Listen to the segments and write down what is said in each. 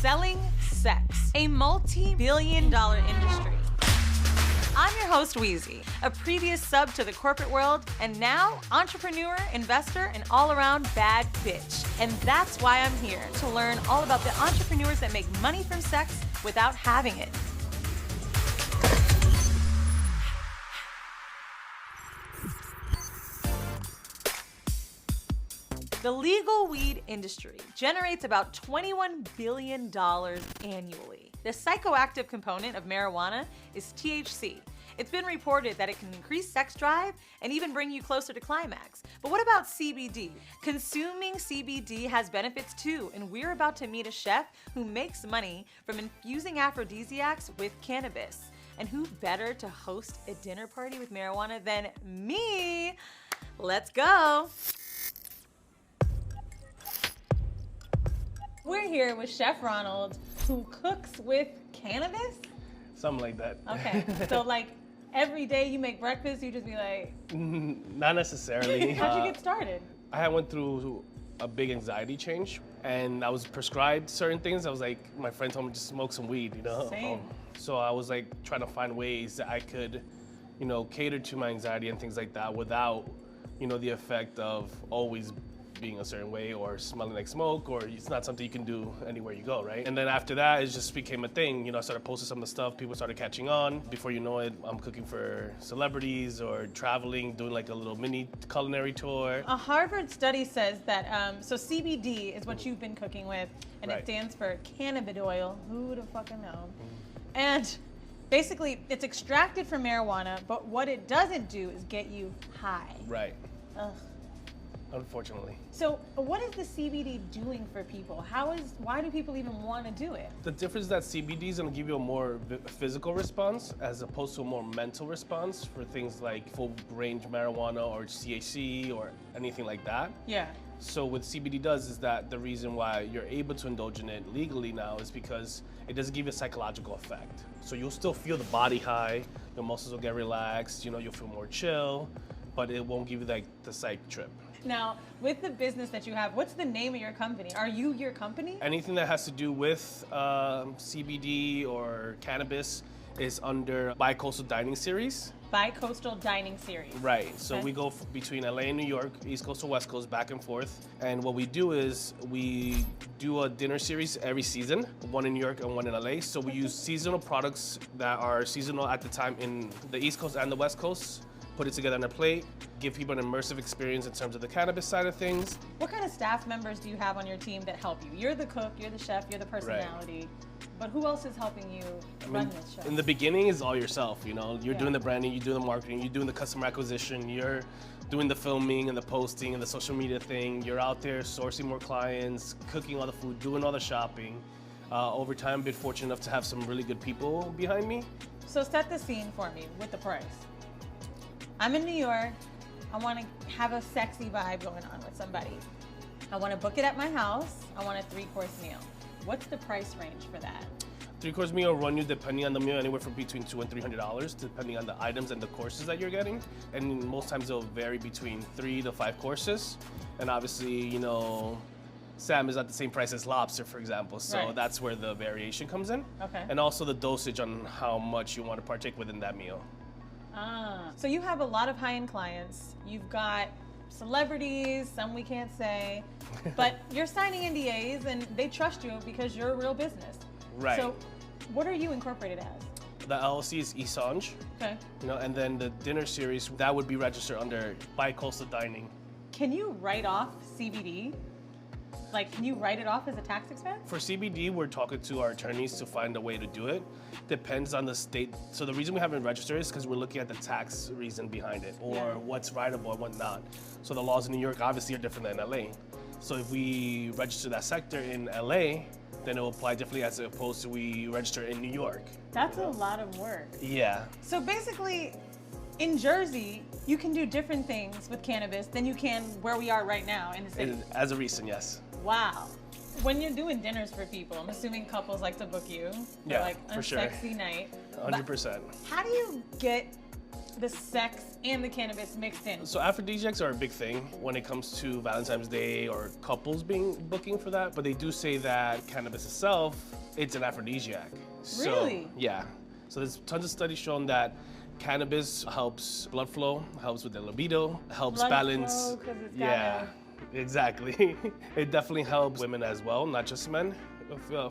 selling sex, a multi-billion-dollar industry. I'm your host, Wheezy, a previous sub to the corporate world, and now entrepreneur, investor, and all-around bad bitch. And that's why I'm here, to learn all about the entrepreneurs that make money from sex without having it. The legal weed industry generates about $21 billion annually. The psychoactive component of marijuana is THC. It's been reported that it can increase sex drive and even bring you closer to climax. But what about CBD? Consuming CBD has benefits too, and we're about to meet a chef who makes money from infusing aphrodisiacs with cannabis. And who better to host a dinner party with marijuana than me? Let's go. We're here with Chef Ronald, who cooks with cannabis? Something like that. Okay, so like every day you make breakfast, you just be like... Not necessarily. How'd you get started? I went through a big anxiety change, and I was prescribed certain things. I was like, my friend told me to smoke some weed, you know? Same. So I was like trying to find ways that I could, you know, cater to my anxiety and things like that without, you know, the effect of always being a certain way or smelling like smoke, or it's not something you can do anywhere you go, right? And then after that, it just became a thing. You know, I started posting some of the stuff, people started catching on. Before you know it, I'm cooking for celebrities or traveling, doing like a little mini culinary tour. A Harvard study says that, so CBD is what you've been cooking with, and Right. it stands for cannabis oil. Who would have fucking known? And basically, it's extracted from marijuana, but what it doesn't do is get you high. Right, Ugh. unfortunately. So what is the CBD doing for people? Why do people even want to do it? The difference is that CBD is going to give you a more physical response as opposed to a more mental response for things like full range marijuana or THC or anything like that. Yeah. So what CBD does is that the reason why you're able to indulge in it legally now is because it doesn't give you a psychological effect. So you'll still feel the body high, your muscles will get relaxed, you know, you'll feel more chill, but it won't give you like the psych trip. Now, with the business that you have, what's the name of your company? Are you your company? Anything that has to do with CBD or cannabis is under Bi-Coastal Dining Series. Bi-Coastal Dining Series. Right, so Okay. we go between LA and New York, East Coast to West Coast, back and forth. And what we do is we do a dinner series every season, one in New York and one in LA. So we use seasonal products that are seasonal at the time in the East Coast and the West Coast, put it together on a plate, give people an immersive experience in terms of the cannabis side of things. What kind of staff members do you have on your team that help you? You're the cook, you're the chef, you're the personality. But who else is helping you run this show? In the beginning, it's all yourself, you know? You're Yeah. doing the branding, you're doing the marketing, you're doing the customer acquisition, you're doing the filming and the posting and the social media thing. You're out there sourcing more clients, cooking all the food, doing all the shopping. Over time, I've been fortunate enough to have some really good people behind me. So set the scene for me with the price. I'm in New York. I want to have a sexy vibe going on with somebody. I want to book it at my house. I want a 3-course meal. What's the price range for that? 3-course meal will run you, depending on the meal, anywhere from between $200 and $300, depending on the items and the courses that you're getting. And most times it'll vary between 3 to 5 courses. And obviously, you know, salmon is not the same price as lobster, for example. So Right. that's where the variation comes in. Okay. And also the dosage on how much you want to partake within that meal. So you have a lot of high-end clients. You've got celebrities, some we can't say, but you're signing NDAs and they trust you because you're a real business. Right. So what are you incorporated as? The LLC is Esange, Okay. you know, and then the dinner series, that would be registered under Bi-Coastal Dining. Can you write off CBD? Like, can you write it off as a tax expense? For CBD, we're talking to our attorneys to find a way to do it. Depends on the state. So the reason we haven't registered is because we're looking at the tax reason behind it, or Yeah. what's writable and what not. So the laws in New York obviously are different than LA. So if we register that sector in LA, then it will apply differently as opposed to we register in New York. That's a lot of work. Yeah. So basically, in Jersey, you can do different things with cannabis than you can where we are right now in the city. As a recent, yes. Wow. When you're doing dinners for people, I'm assuming couples like to book you for Yeah, like a for sure. sexy night. 100%. How do you get the sex and the cannabis mixed in? So aphrodisiacs are a big thing when it comes to Valentine's Day or couples booking for that. But they do say that cannabis itself, it's an aphrodisiac. Really? Yeah. So there's tons of studies showing that cannabis helps blood flow, helps with the libido, helps Blood balance. flow, 'cause it's Yeah, exactly. It definitely helps women as well, not just men,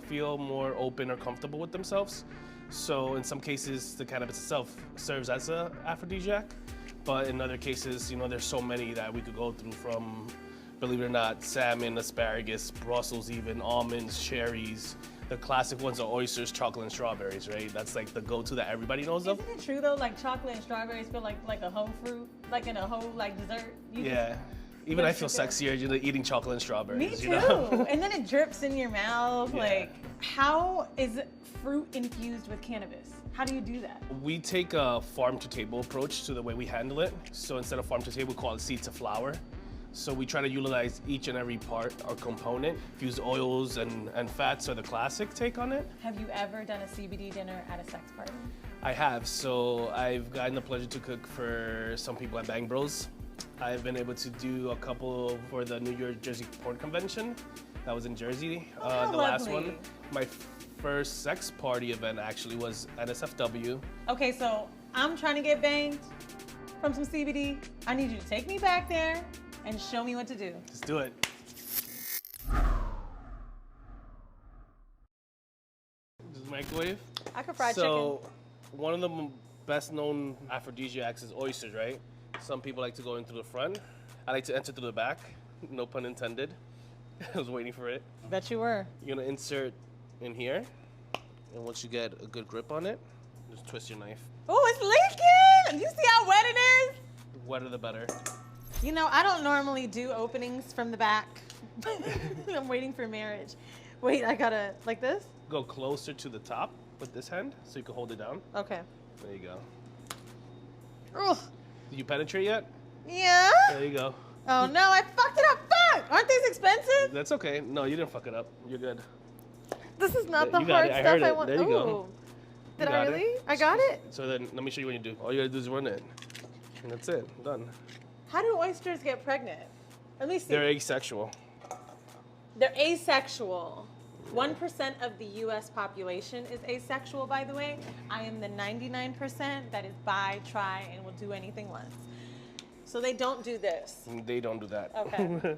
feel more open or comfortable with themselves. So in some cases, the cannabis itself serves as an aphrodisiac, but in other cases, you know, there's so many that we could go through from, believe it or not, salmon, asparagus, Brussels even, almonds, cherries. The classic ones are oysters, chocolate, and strawberries, right? That's like the go-to that everybody knows of. Isn't it true though, like chocolate and strawberries feel like a whole fruit, like in a whole like dessert? Yeah. Even I feel sexier eating chocolate and strawberries. Me too. You know? And then it drips in your mouth. Yeah. Like, how is fruit infused with cannabis? How do you do that? We take a farm-to-table approach to the way we handle it. So instead of farm-to-table, we call it seed-to-flower. So we try to utilize each and every part or component. Fuse oils and fats are the classic take on it. Have you ever done a CBD dinner at a sex party? I have. So I've gotten the pleasure to cook for some people at Bang Bros. I've been able to do a couple for the New York Jersey Porn Convention. That was in Jersey, the last one. My first sex party event actually was at SFW. Okay, so I'm trying to get banged from some CBD. I need you to take me back there and show me what to do. Let's do it. Just microwave. I could fry So one of the best known aphrodisiacs is oysters, right? Some people like to go in through the front. I like to enter through the back. No pun intended. I was waiting for it. chicken. Bet you were. You're gonna insert in here, and once you get a good grip on it, just twist your knife. Oh, it's leaking! You see how wet it is? The wetter the better. You know, I don't normally do openings from the back. I'm waiting for marriage. Wait, I gotta, like this? Go closer to the top with this hand so you can hold it down. Okay. There you go. Ugh. Did you penetrate yet? Yeah? There you go. Oh no, I fucked it up. Fuck! Aren't these expensive? That's okay. No, you didn't fuck it up. You're good. This is not the You got hard it. I stuff heard I it. want. There you go. Ooh. Did You I got it. really? I got it? So then, let me show you what you do. All you gotta do is run it. And that's it. Done. How do oysters get pregnant? Let me see. They're asexual. They're asexual. 1% of the US population is asexual, by the way. I am the 99% that is bi, tri, and will do anything once. So they don't do this. They don't do that. Okay.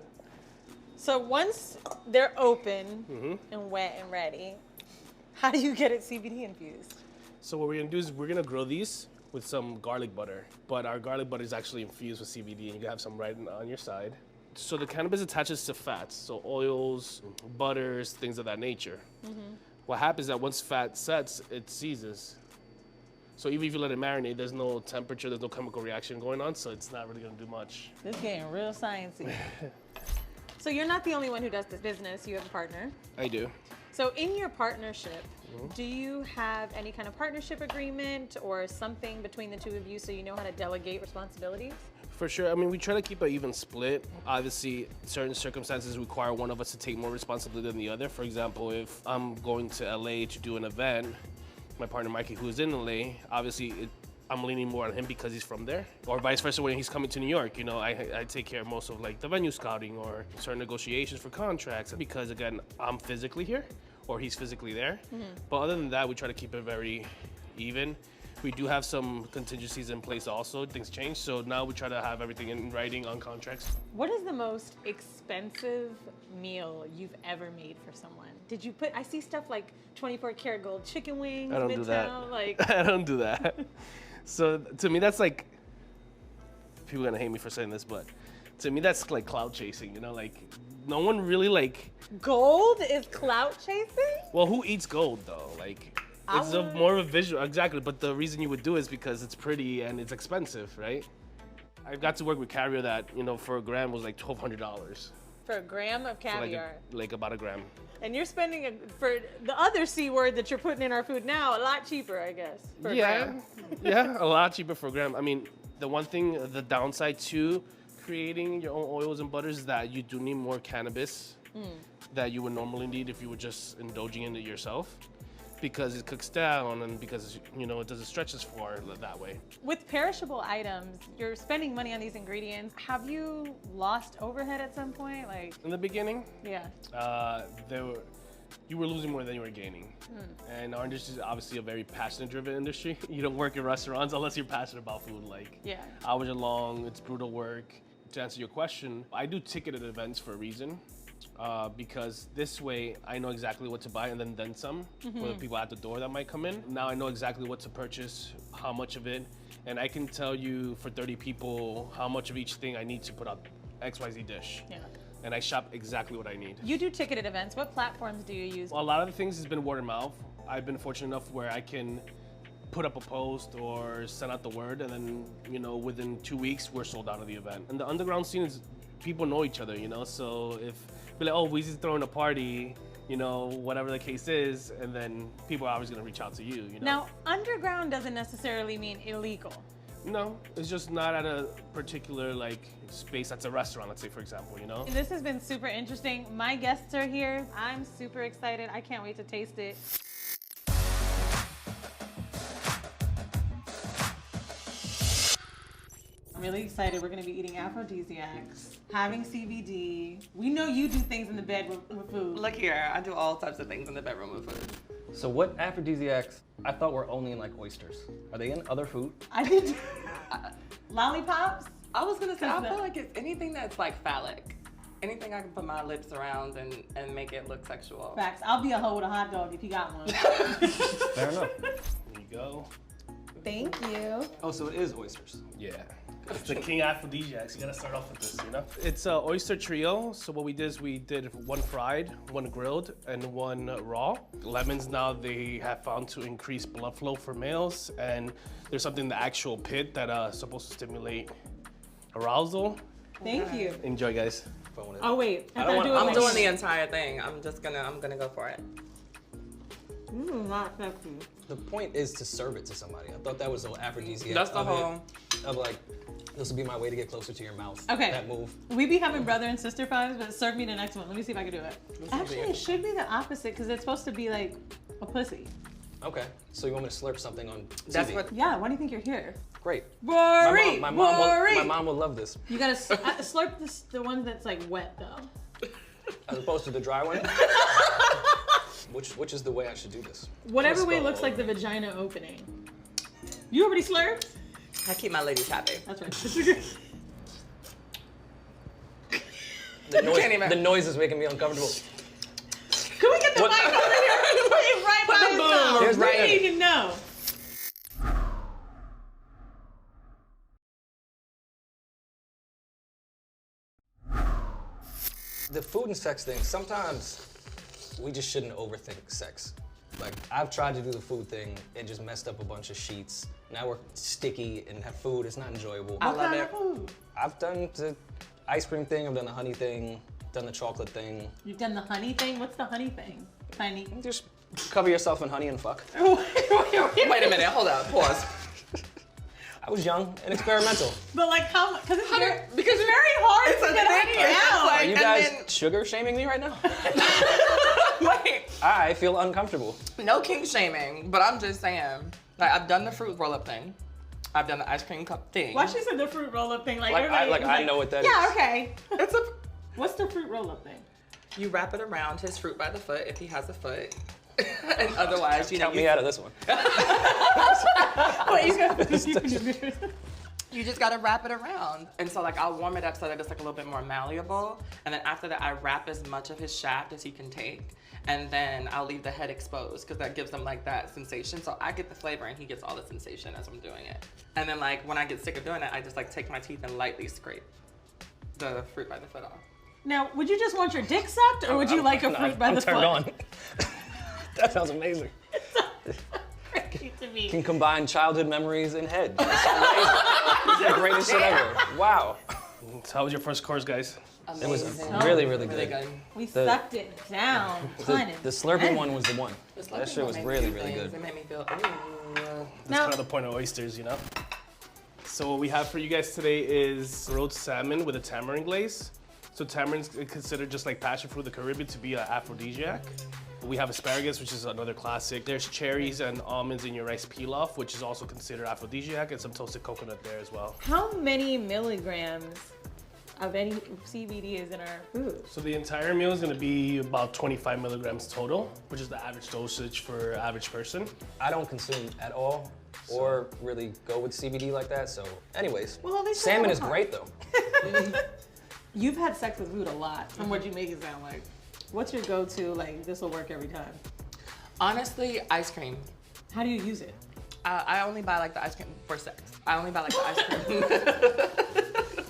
So once they're open and wet and ready, how do you get it CBD infused? So what we're gonna do is we're gonna grill these with some garlic butter, but our garlic butter is actually infused with CBD, and you can have some right on your side. So the cannabis attaches to fats, so oils, butters, things of that nature. What happens is that once fat sets, it seizes. So even if you let it marinate, there's no temperature, there's no chemical reaction going on, so it's not really gonna do much. This is getting real sciencey. So you're not the only one who does this business, you have a partner. I do. So in your partnership, do you have any kind of partnership agreement or something between the two of you so you know how to delegate responsibilities? For sure. I mean, we try to keep an even split. Obviously, certain circumstances require one of us to take more responsibility than the other. For example, if I'm going to LA to do an event, my partner Mikey, who is in LA, obviously I'm leaning more on him because he's from there. Or vice versa, when he's coming to New York, you know, I take care of most of like the venue scouting or certain negotiations for contracts because, again, I'm physically here or he's physically there. But other than that, we try to keep it very even. We do have some contingencies in place also. Things change, so now we try to have everything in writing on contracts. What is the most expensive meal you've ever made for someone? Did you put, I see stuff like 24 karat gold chicken wings, I don't do that. Midtown, like. I don't do that. So to me, that's like, people are gonna hate me for saying this, but to me, that's like cloud chasing, you know? Like, no one really like. Gold is clout chasing? Well, who eats gold though? Like, it's more of a visual, exactly. But the reason you would do it is because it's pretty and it's expensive, right? I got to work with caviar that, you know, for a gram was like $1,200. For a gram of caviar. Like about a gram. And you're spending for the other C word that you're putting in our food now, a lot cheaper, I guess. For a gram. Yeah, a lot cheaper for a gram. I mean, the one thing, the downside to creating your own oils and butters is that you do need more cannabis that you would normally need if you were just indulging in it yourself. because it cooks down and because, you know, it doesn't stretch as far that way. With perishable items, you're spending money on these ingredients. Have you lost overhead at some point? Like In the beginning, yeah. You were losing more than you were gaining. And our industry is obviously a very passion-driven industry. You don't work in restaurants unless you're passionate about food. Like hours are long, it's brutal work. To answer your question, I do ticketed events for a reason. Because this way I know exactly what to buy and then some for the people at the door that might come in. Now I know exactly what to purchase, how much of it, and I can tell you for 30 people how much of each thing I need to put up XYZ dish. Yeah. And I shop exactly what I need. You do ticketed events. What platforms do you use? Well, a lot of the things has been word of mouth. I've been fortunate enough where I can put up a post or send out the word, and then, you know, within 2 weeks, we're sold out of the event. And the underground scene is, people know each other, you know? So if, be like, oh, Weezy's throwing a party, you know, whatever the case is, and then people are always gonna reach out to you, you know? Now, underground doesn't necessarily mean illegal. No, it's just not at a particular, like, space that's a restaurant, let's say, for example, you know? This has been super interesting. My guests are here. I'm super excited. I can't wait to taste it. I'm really excited. We're gonna be eating aphrodisiacs, having CBD. We know you do things in the bed with food. Look here, I do all types of things in the bedroom with food. So what aphrodisiacs, I thought were only in like oysters. Are they in other food? I did. Lollipops? I was gonna say, I feel like it's anything that's like phallic. Anything I can put my lips around and make it look sexual. Facts. I'll be a hoe with a hot dog if you got one. Fair enough. There you go. Thank you. Oh, so it is oysters. Yeah. It's the king aphrodisiacs. You gotta start off with this, you know? It's an oyster trio. So what we did is we did one fried, one grilled, and one raw. Lemons now they have found to increase blood flow for males, and there's something in the actual pit that supposed to stimulate arousal. Thank you. Enjoy, guys. Oh wait, I'm doing the entire thing. I'm gonna go for it. Not sexy. The point is to serve it to somebody. I thought that was the aphrodisiac. That's the of whole. it, of like, this will be my way to get closer to your mouth. Okay. That move. We be having brother and sister vibes, but serve me the next one. Let me see if I can do it. Actually, it should be the opposite because it's supposed to be like a pussy. Okay. So you want me to slurp something on TV? That's what. Yeah, why do you think you're here? Great. Rory! My Rory! mom will love this. You gotta slurp the one that's like wet though. As opposed to the dry one? Which is the way I should do this? Whatever Let's way go. looks like the vagina opening. You already slurped? I keep my ladies happy. That's right. The noise is making me uncomfortable. Can we get the mic over here? Put it right by his mouth. Here's the We edit. need to know. The food and sex thing, sometimes we just shouldn't overthink sex. Like, I've tried to do the food thing and just messed up a bunch of sheets. Now we're sticky and have food, it's not enjoyable. I What love kind it. of food? I've done the ice cream thing, I've done the honey thing, done the chocolate thing. You've done the honey thing? What's the honey thing? Tiny. Just cover yourself in honey and fuck. Wait a minute, hold up, pause. I was young and experimental. But like how? Because it's very hard hard to get honey out. Are you and guys then- sugar shaming me right now? Wait, I feel uncomfortable. no king shaming, but I'm just saying. Like I've done the fruit roll-up thing. I've done the ice cream cup thing. Why she said the fruit roll-up thing? Like, Like, everybody was I know what that yeah, is. okay. It's a. What's the fruit roll-up thing? You wrap it around his fruit by the foot if he has a foot, and otherwise, you know, Count me out of this one. Wait, you you just gotta wrap it around. And so like I'll warm it up so that it's like a little bit more malleable. And then after that, I wrap as much of his shaft as he can take. And then I'll leave the head exposed because that gives him like that sensation. So I get the flavor and he gets all the sensation as I'm doing it. And then like when I get sick of doing it, I just like take my teeth and lightly scrape the fruit by the foot off. Now, would you just want your dick sucked, or would you like a fruit by I'm the turned foot? on. That sounds amazing. Crazy to me. Can combine childhood memories and head. It's amazing. It's the greatest shit ever. Wow. So how was your first course, guys? It was Amazing. really, really Really good. good. We The- sucked it down. The slurping one was the one. Just That like shit was made really, me really things. good. It made me feel, ooh. That's Now- kind of the point of oysters, you know? So what we have for you guys today is grilled salmon with a tamarind glaze. So tamarin's considered just like passion fruit of the Caribbean to be an aphrodisiac. We have asparagus, which is another classic. There's cherries and almonds in your rice pilaf, which is also considered aphrodisiac, and some toasted coconut there as well. How many milligrams of any CBD is in our food? So the entire meal is gonna be about 25 milligrams total, which is the average dosage for average person. I don't consume at all or really go with CBD like that. So anyways, Well, at least salmon I is have a great though. You've had sex with food a lot, from what you make it sound like. What's your go-to, like, this will work every time? Honestly, ice cream. How do you use it? I only buy like the ice cream for sex. I only buy like the ice cream.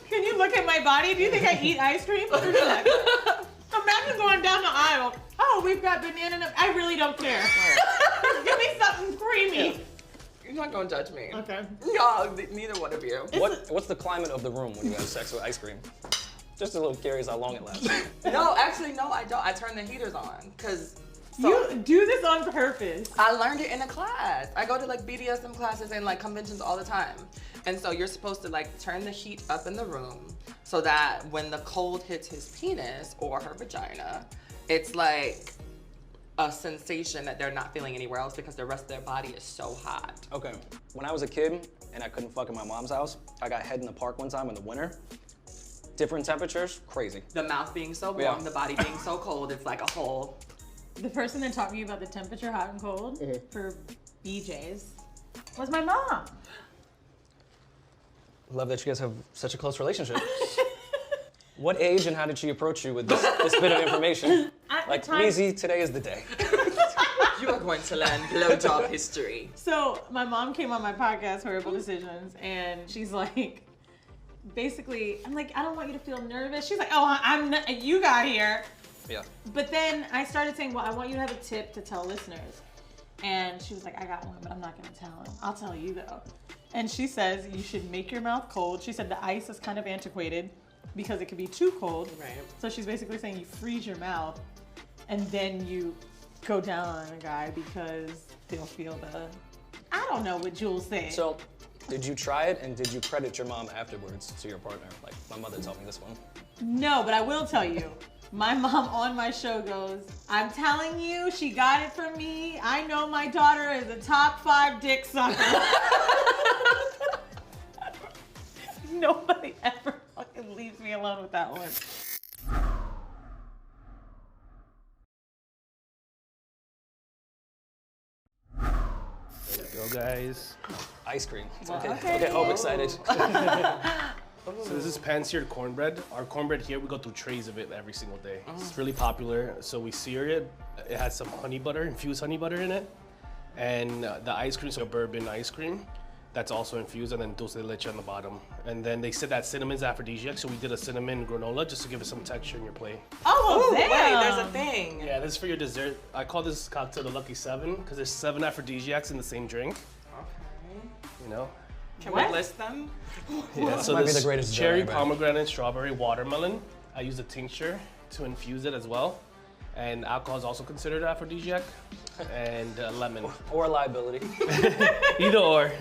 Can you look at my body? Do you think I eat ice cream? Imagine going down the aisle. Oh, we've got banana. I really don't care. Give me something creamy. You're not gonna judge me. Okay. Y'all, neither one of you. What's the climate of the room when you have sex with ice cream? Just a little curious how long it lasts. No, actually, no, I don't. I turn the heaters on, cause You do this on purpose. I learned it in a class. I go to like BDSM classes and like conventions all the time. And so you're supposed to like turn the heat up in the room so that when the cold hits his penis or her vagina, it's like a sensation that they're not feeling anywhere else because the rest of their body is so hot. Okay, when I was a kid and I couldn't fuck in my mom's house, I got head in the park one time in the winter. Different temperatures, crazy. The mouth being so warm, the body being so cold, it's like a whole. The person that taught me about the temperature, hot and cold, for BJ's was my mom. Love that you guys have such a close relationship. What age and how did she approach you with this bit of information? Like, Weezy, today is the day. You are going to learn blowjob history. So my mom came on my podcast, Horrible Decisions, and she's like, basically, I'm like, I don't want you to feel nervous. She's like, oh, I'm not, you got here. Yeah. But then I started saying, well, I want you to have a tip to tell listeners. And she was like, I got one, but I'm not gonna tell him. I'll tell you though. And she says you should make your mouth cold. She said the ice is kind of antiquated because it could be too cold. Right. So she's basically saying you freeze your mouth and then you go down on a guy because they'll feel the, I don't know what Jules said. So, did you try it and did you credit your mom afterwards to your partner? Like, my mother told me this one. No, but I will tell you. My mom on my show goes, I'm telling you, she got it from me. I know my daughter is a top 5 dick sucker. Nobody ever fucking leaves me alone with that one. There you go, guys. Ice cream. Well, Okay, okay. okay, oh, excited. So this is pan-seared cornbread. Our cornbread here, we go through trays of it every single day. It's really popular. So we sear it. It has some honey butter, infused honey butter in it. And the ice cream is a bourbon ice cream that's also infused, and then dulce de leche on the bottom. And then they said that cinnamon's aphrodisiac, so we did a cinnamon granola just to give it some texture in your plate. Oh, Ooh, damn. wait, there's a thing. Yeah, this is for your dessert. I call this cocktail the Lucky Seven because there's 7 aphrodisiacs in the same drink. Okay. You know? Can What? we list them? Yeah, so Might be this the greatest dessert cherry, I've had. pomegranate, strawberry, watermelon. I use a tincture to infuse it as well. And alcohol is also considered aphrodisiac. And lemon. Or liability. Either or.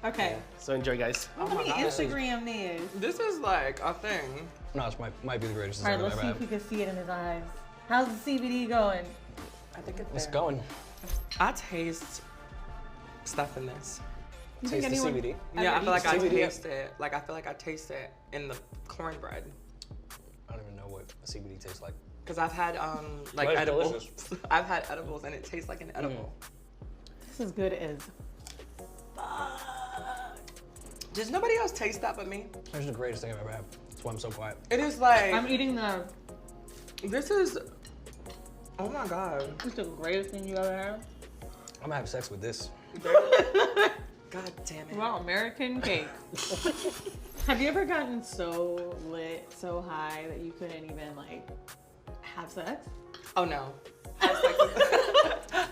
Okay. So enjoy, guys. Let me Instagram these. This is like a thing. No, this might be the greatest All dessert right, let's I've see ever if we had. can see it in his eyes. How's the CBD going? I think it's It's there. going. I taste stuff in this. You Taste the CBD. Yeah, I feel like I CBD? taste it. Like I feel like I taste it in the cornbread. I don't even know what a CBD tastes like. Cause I've had like Right, edibles. delicious. I've had edibles and it tastes like an edible. This is good as. Does nobody else taste that but me? It's the greatest thing I've ever had. That's why I'm so quiet. It is like I'm eating the. this is. Oh my god. This is the greatest thing you ever had. I'm gonna have sex with this. God damn it. Wow, American cake. Have you ever gotten so lit, so high that you couldn't even like have sex? Oh no.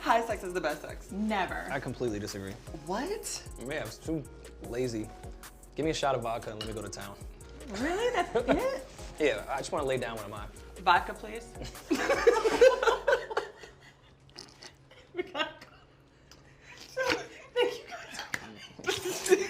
High sex is the best sex. Never. I completely disagree. What? Yeah, it's too lazy. Give me a shot of vodka and let me go to town. Really? That's it? Yeah, I just want to lay down when I'm high. Vodka, please. We gotta go. Thank you guys.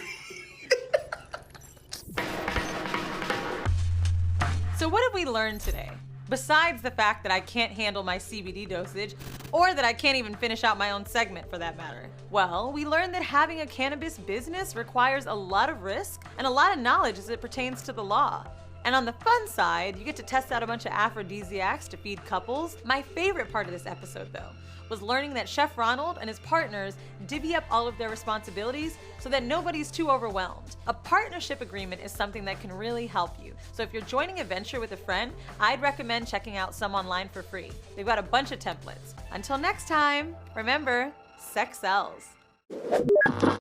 So what have we we learn today? Besides the fact that I can't handle my CBD dosage, or that I can't even finish out my own segment for that matter. Well, we learned that having a cannabis business requires a lot of risk and a lot of knowledge as it pertains to the law. And on the fun side, you get to test out a bunch of aphrodisiacs to feed couples. My favorite part of this episode, though, was learning that Chef Ronald and his partners divvy up all of their responsibilities so that nobody's too overwhelmed. A partnership agreement is something that can really help you. So if you're joining a venture with a friend, I'd recommend checking out some online for free. They've got a bunch of templates. Until next time, remember, sex sells.